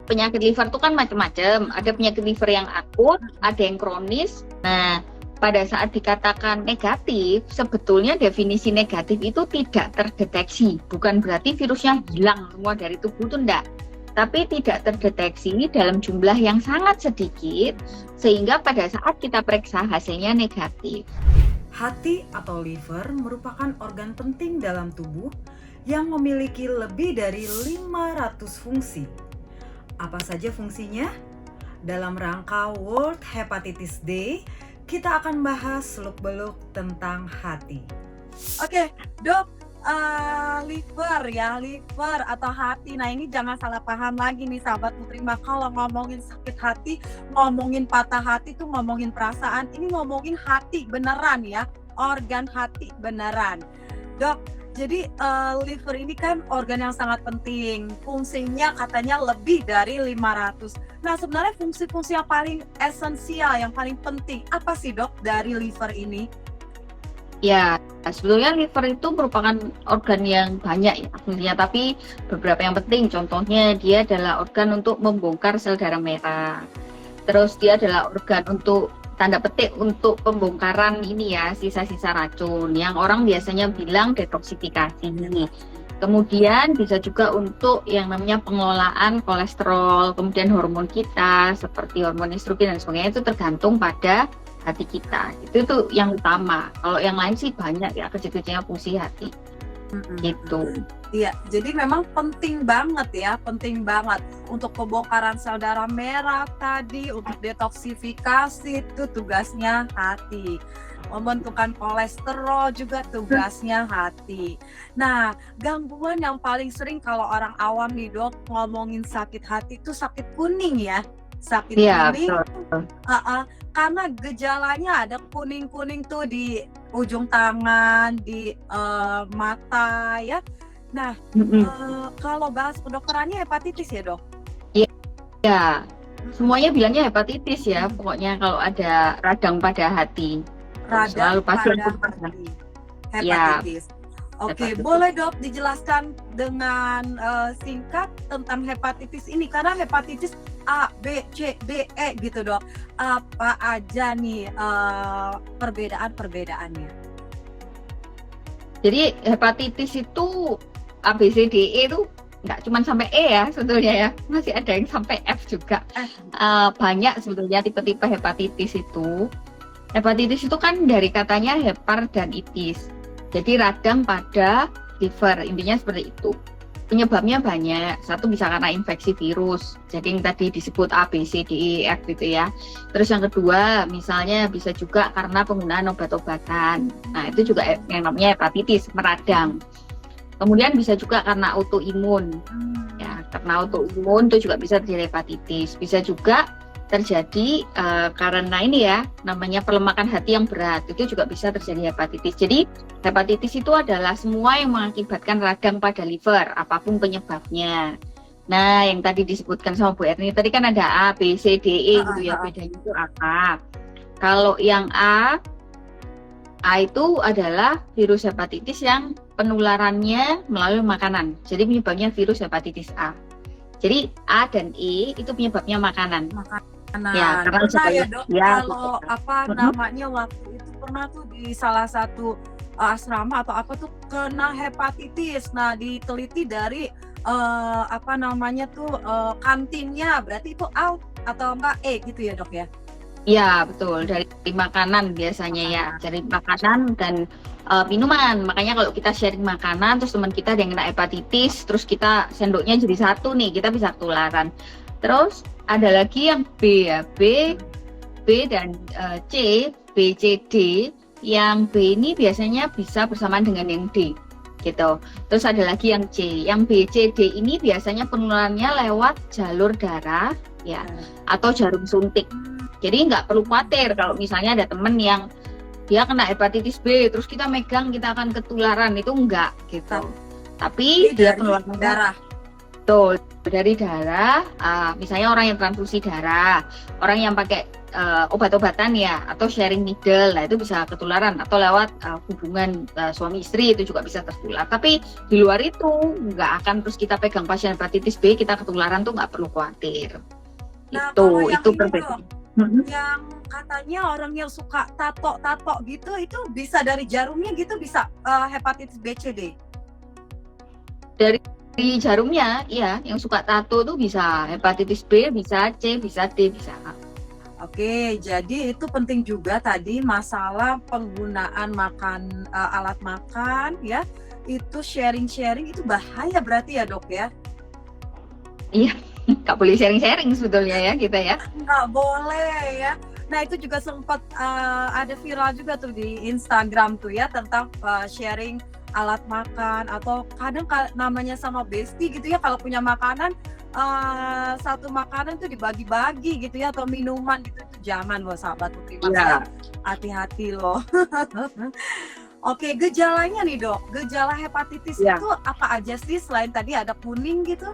penyakit liver itu kan macam-macam. Ada penyakit liver yang akut, ada yang kronis. Nah, pada saat dikatakan negatif, sebetulnya definisi negatif itu tidak terdeteksi. Bukan berarti virusnya hilang semua dari tubuh, itu enggak. Tapi tidak terdeteksi dalam jumlah yang sangat sedikit, sehingga pada saat kita periksa hasilnya negatif. Hati atau liver merupakan organ penting dalam tubuh yang memiliki lebih dari 500 fungsi. Apa saja fungsinya? Dalam rangka World Hepatitis Day, kita akan bahas seluk-beluk tentang hati. Oke, Dok, liver atau hati. Nah, ini jangan salah paham lagi nih sahabat Nutrima. Kalau ngomongin sakit hati, ngomongin patah hati tuh ngomongin perasaan. Ini ngomongin hati beneran ya, organ hati beneran. Dok, jadi liver ini kan organ yang sangat penting. Fungsinya katanya lebih dari 500. Nah, sebenarnya fungsi-fungsi yang paling esensial, yang paling penting, apa sih Dok dari liver ini? Ya, sebetulnya liver itu merupakan organ yang banyak ya fungsinya, tapi beberapa yang penting. Contohnya dia adalah organ untuk membongkar sel darah merah. Terus dia adalah organ untuk tanda petik untuk pembongkaran ini ya, sisa-sisa racun yang orang biasanya bilang detoksifikasi. Kemudian bisa juga untuk yang namanya pengelolaan kolesterol, kemudian hormon kita seperti hormon estrogen dan sebagainya, itu tergantung pada hati kita. Itu tuh yang utama. Kalau yang lain sih banyak ya kecil-kecilnya fungsi hati. Gitu. Iya, jadi memang penting banget untuk pembongkaran sel darah merah tadi, untuk detoksifikasi itu tugasnya hati. Membentukkan kolesterol juga tugasnya hati. Nah, gangguan yang paling sering kalau orang awam nih Dok ngomongin sakit hati itu sakit kuning ya. Sakit kuning. Karena gejalanya ada kuning-kuning tuh di ujung tangan, di mata ya. Nah, kalau bahas kedokterannya hepatitis ya Dok? Ya, semuanya bilangnya hepatitis ya. Pokoknya kalau ada radang pada hati. Radang pada hati. Hepatitis. Ya. Oke, boleh Dok dijelaskan dengan singkat tentang hepatitis ini, karena hepatitis A, B, C, D, E gitu Dok. Apa aja nih perbedaan-perbedaannya? Jadi hepatitis itu A, B, C, D, E itu nggak cuma sampai E ya sebetulnya ya, masih ada yang sampai F juga. Banyak sebetulnya tipe-tipe hepatitis itu. Hepatitis itu kan dari katanya hepar dan itis. Jadi radang pada liver, intinya seperti itu. Penyebabnya banyak. Satu bisa karena infeksi virus. Jadi yang tadi disebut A, B, C, D, E, F gitu ya. Terus yang kedua, misalnya bisa juga karena penggunaan obat-obatan. Nah, itu juga yang namanya hepatitis, meradang. Kemudian bisa juga karena autoimun. Ya, karena autoimun itu juga bisa terjadi hepatitis. Bisa juga terjadi karena ini ya, namanya pelemakan hati yang berat, itu juga bisa terjadi hepatitis. Jadi hepatitis itu adalah semua yang mengakibatkan radang pada liver, apapun penyebabnya. Nah, yang tadi disebutkan sama Bu Erni tadi kan ada A, B, C, D, E gitu ya, bedanya itu apa? Kalau yang A itu adalah virus hepatitis yang penularannya melalui makanan. Jadi penyebabnya virus hepatitis A. Jadi A dan E itu penyebabnya makanan. Ya, karena saya Dok, ya, kalau namanya waktu itu pernah tuh di salah satu asrama atau apa tuh kena hepatitis. Nah, diteliti dari kantinnya, berarti itu A atau enggak E gitu ya Dok ya? Iya, betul, dari makanan biasanya ya, dari makanan dan minuman. Makanya kalau kita sharing makanan terus teman kita ada yang kena hepatitis, terus kita sendoknya jadi satu nih, kita bisa ketularan. Terus ada lagi yang B ya, B dan C, B, C, D. Yang B ini biasanya bisa bersamaan dengan yang D, gitu. Terus ada lagi yang C, yang B, C, D ini biasanya penularannya lewat jalur darah, ya, atau jarum suntik. Jadi nggak perlu khawatir kalau misalnya ada temen yang dia kena hepatitis B, terus kita megang kita akan ketularan, itu enggak, gitu. Tapi dia penularan darah. Betul, dari darah, misalnya orang yang transfusi darah, orang yang pakai obat-obatan ya, atau sharing needle, nah itu bisa ketularan, atau lewat hubungan suami istri itu juga bisa tertular. Tapi di luar itu nggak akan terus kita pegang pasien hepatitis B, kita ketularan tuh nggak perlu khawatir. Nah, kalau yang Itu ini, perbedaan. yang katanya orang yang suka tato gitu, itu bisa dari jarumnya gitu, bisa hepatitis B, C, D. Dari jarumnya, iya, yang suka tato tuh bisa hepatitis B, bisa C, bisa D, bisa A. Oke, jadi itu penting juga tadi masalah penggunaan alat makan ya, itu sharing-sharing itu bahaya berarti ya dok ya? Iya, nggak boleh sharing-sharing sebetulnya ya kita ya. Nggak boleh ya. Nah itu juga sempat ada viral juga tuh di Instagram tuh ya tentang sharing alat makan atau kadang namanya sama bestie gitu ya, kalau punya makanan satu makanan tuh dibagi-bagi gitu ya, atau minuman gitu, itu jangan loh sahabat Putri Masa, hati-hati loh. Oke, gejalanya nih dok, gejala hepatitis itu apa aja sih selain tadi ada kuning gitu?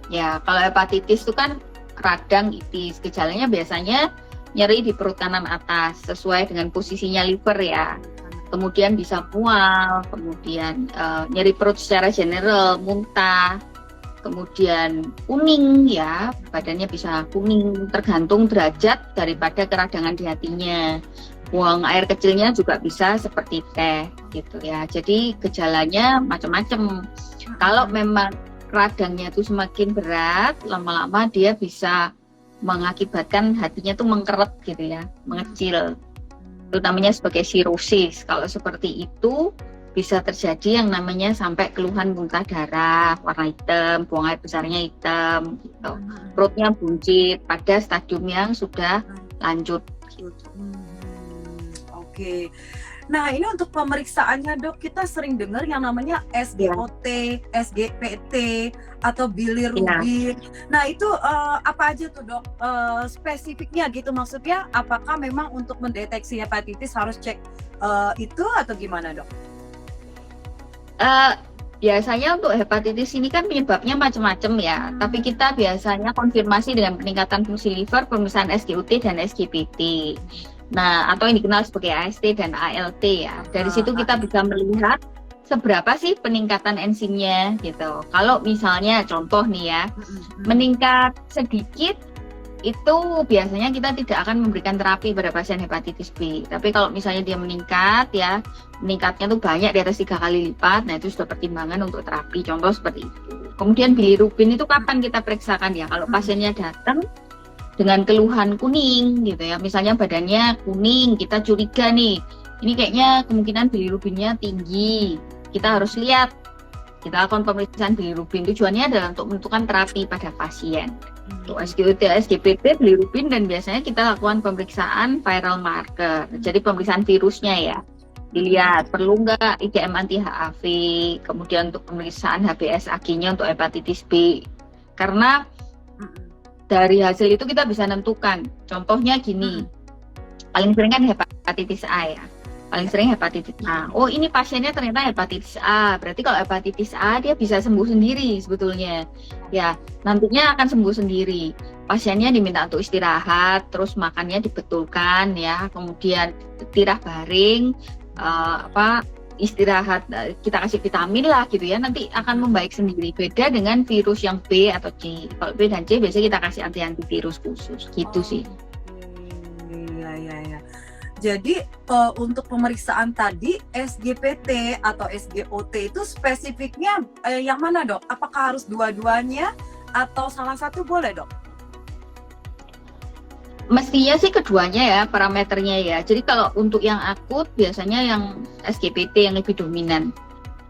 Ya, kalau hepatitis itu kan radang itis, gejalanya biasanya nyeri di perut kanan atas sesuai dengan posisinya liver ya. Kemudian bisa mual, kemudian nyeri perut secara general, muntah, kemudian kuning ya, badannya bisa kuning tergantung derajat daripada keradangan di hatinya. Buang air kecilnya juga bisa seperti teh gitu ya. Jadi gejalanya macam-macam. Kalau memang radangnya itu semakin berat, lama-lama dia bisa mengakibatkan hatinya tuh mengkeret gitu ya, mengecil. Itu namanya sebagai sirosis. Kalau seperti itu bisa terjadi yang namanya sampai keluhan muntah darah, warna hitam, buang air besarnya hitam, gitu. Perutnya buncit pada stadium yang sudah lanjut. Gitu. Oke. Nah ini untuk pemeriksaannya dok, kita sering dengar yang namanya SGOT, SGPT, atau bilirubin. Nah itu apa aja tuh dok spesifiknya gitu, maksudnya apakah memang untuk mendeteksi hepatitis harus cek itu atau gimana dok? Biasanya untuk hepatitis ini kan penyebabnya macam-macam ya, tapi kita biasanya konfirmasi dengan peningkatan fungsi liver, pemeriksaan SGOT dan SGPT. Nah, atau yang dikenal sebagai AST dan ALT ya. Dari situ kita bisa melihat seberapa sih peningkatan enzimnya gitu. Kalau misalnya contoh nih ya, meningkat sedikit, itu biasanya kita tidak akan memberikan terapi pada pasien hepatitis B. Tapi kalau misalnya dia meningkat ya, meningkatnya tuh banyak di atas 3 kali lipat, nah itu sudah pertimbangan untuk terapi. Contoh seperti itu. Kemudian bilirubin itu kapan kita periksakan ya? Kalau pasiennya datang dengan keluhan kuning gitu ya, misalnya badannya kuning, kita curiga nih, ini kayaknya kemungkinan bilirubinnya tinggi, kita harus lihat, kita lakukan pemeriksaan bilirubin. Tujuannya adalah untuk menentukan terapi pada pasien. Untuk SGOT, SGPT, bilirubin, dan biasanya kita lakukan pemeriksaan viral marker, jadi pemeriksaan virusnya ya, dilihat perlu nggak IgM anti HAV, kemudian untuk pemeriksaan HBsAg-nya untuk hepatitis B, karena dari hasil itu kita bisa menentukan. Contohnya gini, paling sering kan hepatitis A ya, paling sering hepatitis A. Oh ini pasiennya ternyata hepatitis A, berarti kalau hepatitis A dia bisa sembuh sendiri sebetulnya. Ya nantinya akan sembuh sendiri. Pasiennya diminta untuk istirahat, terus makannya dibetulkan ya, kemudian tirah baring, istirahat, kita kasih vitamin lah gitu ya, nanti akan membaik sendiri. Beda dengan virus yang B atau C. Kalau B dan C biasanya kita kasih antivirus khusus gitu sih. Iya. Jadi untuk pemeriksaan tadi SGPT atau SGOT itu spesifiknya yang mana dok? Apakah harus dua-duanya atau salah satu boleh dok? Mestinya sih keduanya ya parameternya ya. Jadi kalau untuk yang akut biasanya yang SGPT yang lebih dominan.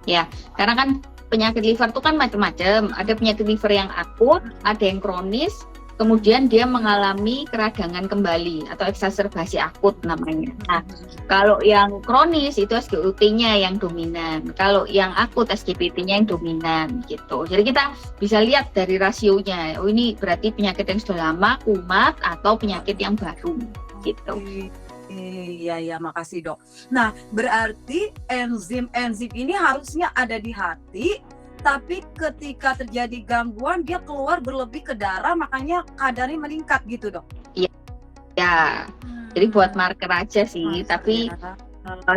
Ya, karena kan penyakit liver itu kan macam-macam. Ada penyakit liver yang akut, ada yang kronis, kemudian dia mengalami keradangan kembali atau eksaserbasi akut namanya. Nah, kalau yang kronis itu SGOT-nya yang dominan. Kalau yang akut SGPT-nya yang dominan gitu. Jadi kita bisa lihat dari rasionya. Oh ini berarti penyakit yang sudah lama, kumat, atau penyakit yang baru gitu. Iya, makasih dok. Nah, berarti enzim ini harusnya ada di hati tapi ketika terjadi gangguan dia keluar berlebih ke darah, makanya kadarnya meningkat gitu dok. Ya, jadi buat marker aja sih, tapi Ya.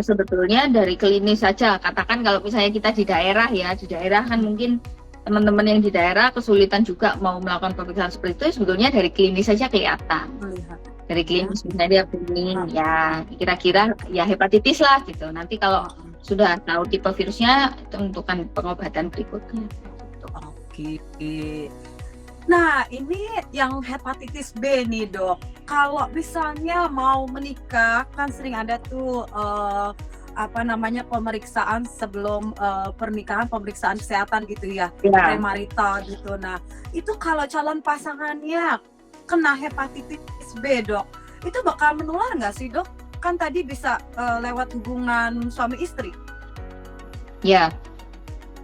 sebetulnya dari klinis saja. Katakan kalau misalnya kita di daerah kan mungkin teman-teman yang di daerah kesulitan juga mau melakukan pemeriksaan seperti itu, sebetulnya dari klinis saja kelihatan. Melihat. Dari klinis misalnya dia kuning, ya kira-kira ya hepatitis lah gitu. Nanti kalau sudah tahu tipe virusnya, tentukan pengobatan berikutnya. Oke. Nah, ini yang hepatitis B nih dok. Kalau misalnya mau menikah, kan sering ada tuh pemeriksaan sebelum pernikahan, pemeriksaan kesehatan gitu ya, Ya. premarital gitu. Nah, itu kalau calon pasangannya kena hepatitis B dok, itu bakal menular nggak sih dok? Kan tadi bisa lewat hubungan suami istri. Ya,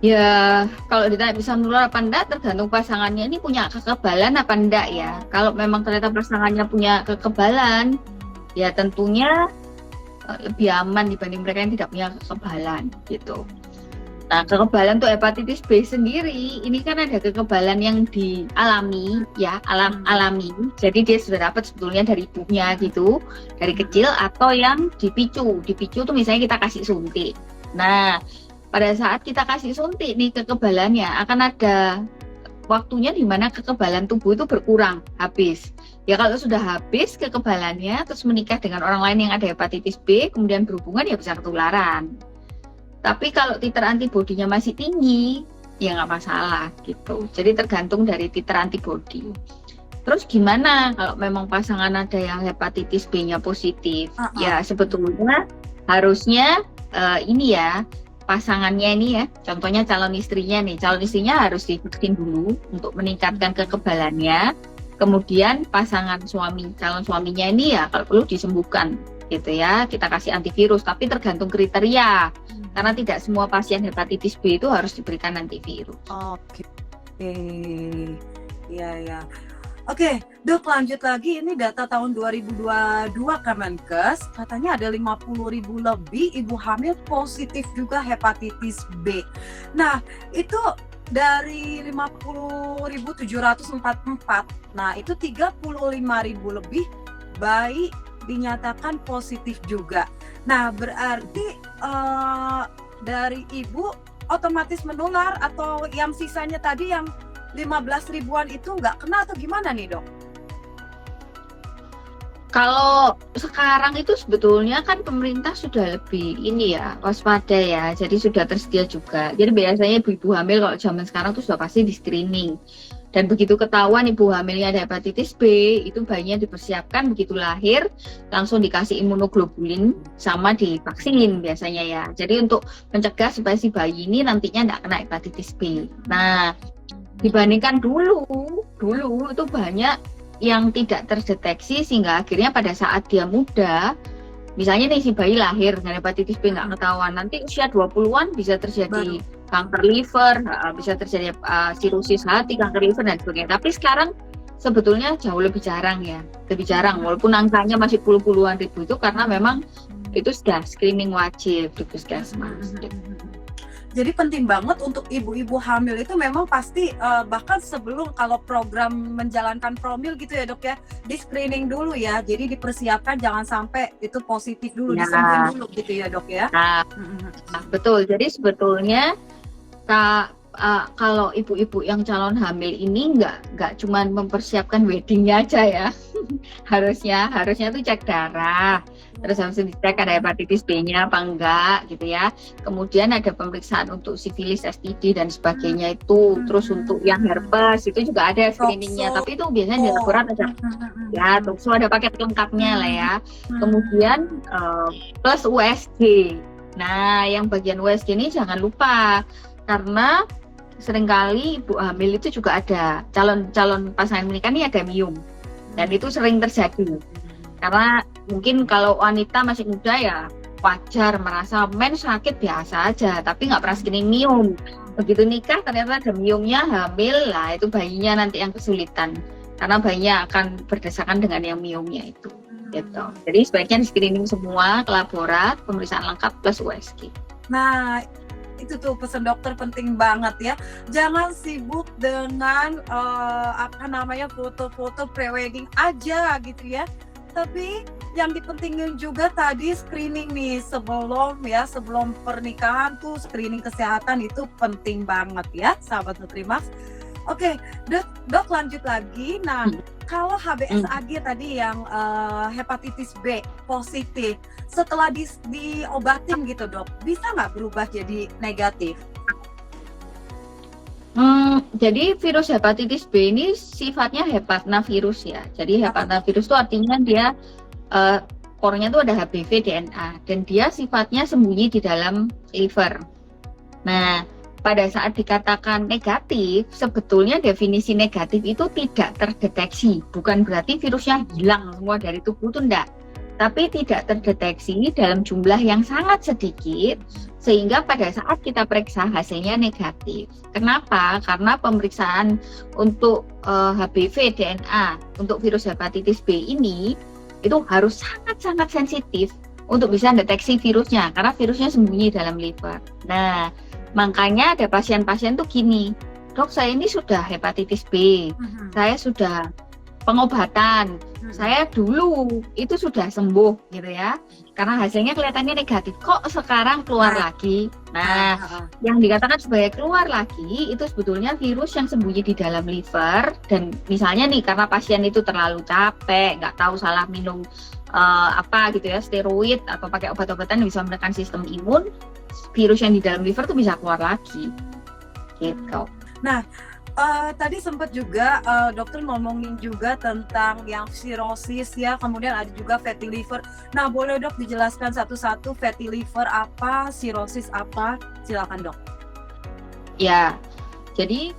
ya kalau ditanya bisa menular apa enggak, tergantung pasangannya ini punya kekebalan apa enggak ya. Kalau memang ternyata pasangannya punya kekebalan, ya tentunya lebih aman dibanding mereka yang tidak punya kekebalan gitu. Nah, kekebalan untuk hepatitis B sendiri, ini kan ada kekebalan yang dialami, ya alami. Jadi dia sudah dapat sebetulnya dari ibunya gitu, dari kecil, atau yang dipicu. Dipicu tuh misalnya kita kasih suntik. Nah, pada saat kita kasih suntik nih kekebalannya akan ada waktunya di mana kekebalan tubuh itu berkurang, habis. Ya kalau sudah habis kekebalannya terus menikah dengan orang lain yang ada hepatitis B, kemudian berhubungan ya bisa ketularan. Tapi kalau titer antibodinya masih tinggi, ya nggak masalah gitu. Jadi tergantung dari titer antibodi. Terus gimana kalau memang pasangan ada yang hepatitis B-nya positif? Ya sebetulnya harusnya ini ya, pasangannya ini ya, contohnya calon istrinya harus divaksin dulu untuk meningkatkan kekebalannya. Kemudian calon suaminya ini ya kalau perlu disembuhkan gitu ya, kita kasih antivirus, tapi tergantung kriteria. Karena tidak semua pasien hepatitis B itu harus diberikan antivirus. Oke. Ya. Oke, dok lanjut lagi, ini data tahun 2022 Kemenkes, katanya ada 50.000 lebih ibu hamil positif juga hepatitis B. Nah, itu dari 50.744, nah itu 35.000 lebih bayi dinyatakan positif juga. Nah, berarti dari ibu otomatis menular, atau yang sisanya tadi yang 15 ribuan itu nggak kena atau gimana nih dok? Kalau sekarang itu sebetulnya kan pemerintah sudah lebih ini ya, waspada ya, jadi sudah tersedia juga. Jadi biasanya ibu-ibu hamil kalau zaman sekarang tuh sudah pasti di screening. Dan begitu ketahuan ibu hamilnya ada hepatitis B, itu bayinya dipersiapkan begitu lahir, langsung dikasih imunoglobulin sama divaksin biasanya ya. Jadi untuk mencegah supaya si bayi ini nantinya nggak kena hepatitis B. Nah, dibandingkan dulu itu banyak yang tidak terdeteksi sehingga akhirnya pada saat dia muda, misalnya nih si bayi lahir dengan hepatitis B nggak ketahuan, nanti usia 20-an bisa terjadi kanker liver, bisa terjadi sirosis hati, kanker liver dan sebagainya. Tapi sekarang sebetulnya jauh lebih jarang ya, walaupun angkanya masih puluhan ribu itu karena memang itu sudah screening wajib di puskesmas. Jadi penting banget untuk ibu-ibu hamil itu memang pasti bahkan sebelum kalau program menjalankan promil gitu ya dok ya, di screening dulu ya, jadi dipersiapkan jangan sampai itu positif dulu, disembuhin dulu gitu ya dok ya. Nah, betul, jadi sebetulnya kalau ibu-ibu yang calon hamil ini nggak cuma mempersiapkan weddingnya aja ya, harusnya tuh cek darah, terus harus dicek ada hepatitis B-nya apa enggak gitu ya. Kemudian ada pemeriksaan untuk sifilis, STD dan sebagainya itu. Terus untuk yang herpes itu juga ada screeningnya, tapi itu biasanya di laborat ada ya, tokso ada paket lengkapnya lah ya. Kemudian plus USG. Nah, yang bagian USG ini jangan lupa karena seringkali ibu hamil itu juga ada calon pasangan menikah ini ada miom, dan itu sering terjadi. Karena mungkin kalau wanita masih muda ya wajar merasa mens sakit biasa aja, tapi nggak pernah screening miom. Begitu nikah ternyata ada miomnya, hamil lah, itu bayinya nanti yang kesulitan karena bayinya akan berdasarkan dengan yang miomnya itu. Gitu. Jadi sebaiknya di screening semua ke laborat, pemeriksaan lengkap plus USG. Nah, itu tuh pesan dokter penting banget ya. Jangan sibuk dengan foto-foto prewedding aja gitu ya. Tapi yang dipentingin juga tadi screening nih sebelum pernikahan tuh screening kesehatan itu penting banget ya, sahabat Nutrimax. Oke, dok lanjut lagi. Nah, kalau HBsAg tadi yang hepatitis B positif, setelah diobatin gitu dok, bisa nggak berubah jadi negatif? Jadi virus hepatitis B ini sifatnya hepatnavirus ya. Jadi hepatnavirus itu artinya dia core-nya itu ada HBV DNA dan dia sifatnya sembunyi di dalam liver. Nah, pada saat dikatakan negatif, sebetulnya definisi negatif itu tidak terdeteksi. Bukan berarti virusnya hilang semua dari tubuh itu enggak. Tapi tidak terdeteksi dalam jumlah yang sangat sedikit, sehingga pada saat kita periksa hasilnya negatif. Kenapa? Karena pemeriksaan untuk HBV DNA untuk virus hepatitis B ini itu harus sangat-sangat sensitif untuk bisa deteksi virusnya, karena virusnya sembunyi dalam liver. Nah, makanya ada pasien-pasien tuh gini, dok saya ini sudah hepatitis B, saya sudah pengobatan, saya dulu itu sudah sembuh gitu ya, karena hasilnya kelihatannya negatif, kok sekarang keluar lagi. Nah, yang dikatakan sebagai keluar lagi itu sebetulnya virus yang sembunyi di dalam liver, dan misalnya nih karena pasien itu terlalu capek, nggak tahu salah minum steroid atau pakai obat-obatan yang bisa menekan sistem imun, virus yang di dalam liver tuh bisa keluar lagi gitu. Nah, tadi sempat juga dokter ngomongin juga tentang yang cirrhosis ya, kemudian ada juga fatty liver. Nah, boleh dok dijelaskan satu-satu fatty liver apa, cirrhosis apa? Silakan dok. Ya, jadi